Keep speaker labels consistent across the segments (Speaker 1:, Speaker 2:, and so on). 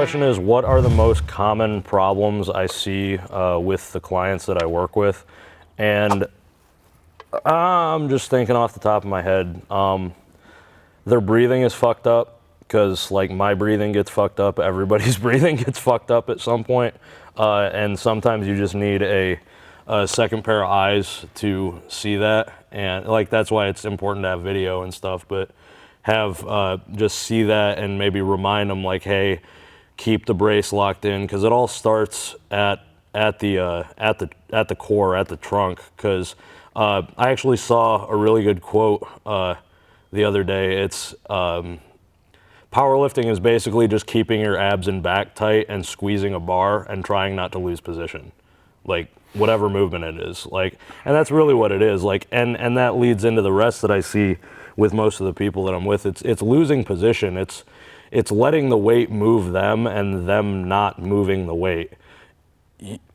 Speaker 1: question is, what are the most common problems I see with the clients that I work with? And I'm just thinking off the top of my head, their breathing is fucked up, because like my breathing gets fucked up, everybody's breathing gets fucked up at some point. And sometimes you just need a second pair of eyes to see that. And like, that's why it's important to have video and stuff, but have just see that and maybe remind them like, hey, keep the brace locked in, because it all starts at the core, at the trunk. Because I actually saw a really good quote the other day. It's powerlifting is basically just keeping your abs and back tight and squeezing a bar and trying not to lose position, like whatever movement it is. Like, and that's really what it is. Like, and that leads into the rest that I see with most of the people that I'm with. It's losing position. It's letting the weight move them and them not moving the weight.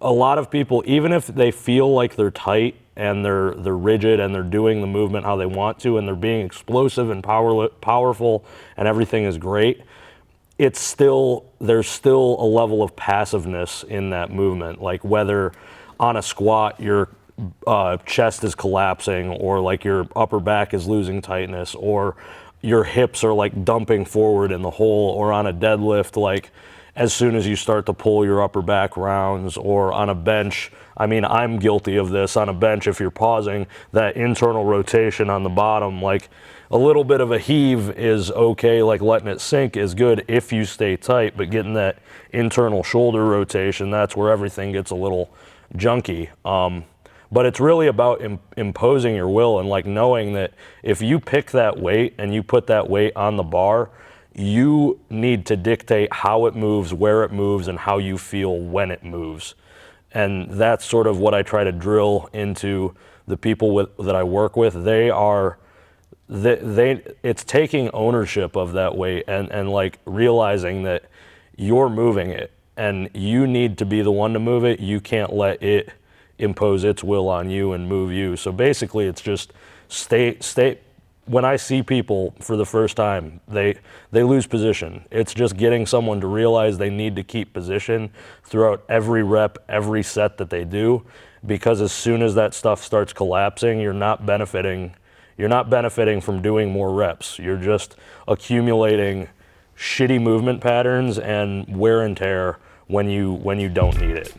Speaker 1: A lot of people, even if they feel like they're tight and they're rigid and they're doing the movement how they want to and they're being explosive and powerful and everything is great, there's still a level of passiveness in that movement. Like whether on a squat your chest is collapsing, or like your upper back is losing tightness, or your hips are like dumping forward in the hole, or on a deadlift, like as soon as you start to pull your upper back rounds, or on a bench. I mean, I'm guilty of this. On a bench, if you're pausing, that internal rotation on the bottom, like a little bit of a heave is okay, like letting it sink is good if you stay tight, but getting that internal shoulder rotation, that's where everything gets a little junky. But it's really about imposing your will and like knowing that if you pick that weight and you put that weight on the bar, you need to dictate how it moves, where it moves, and how you feel when it moves. And that's sort of what I try to drill into the people that I work with. It's taking ownership of that weight and like realizing that you're moving it and you need to be the one to move it. You can't let it impose its will on you and move you. So basically it's just stay. When I see people for the first time, they lose position. It's just getting someone to realize they need to keep position throughout every rep, every set that they do, because as soon as that stuff starts collapsing, you're not benefiting from doing more reps. You're just accumulating shitty movement patterns and wear and tear when you don't need it.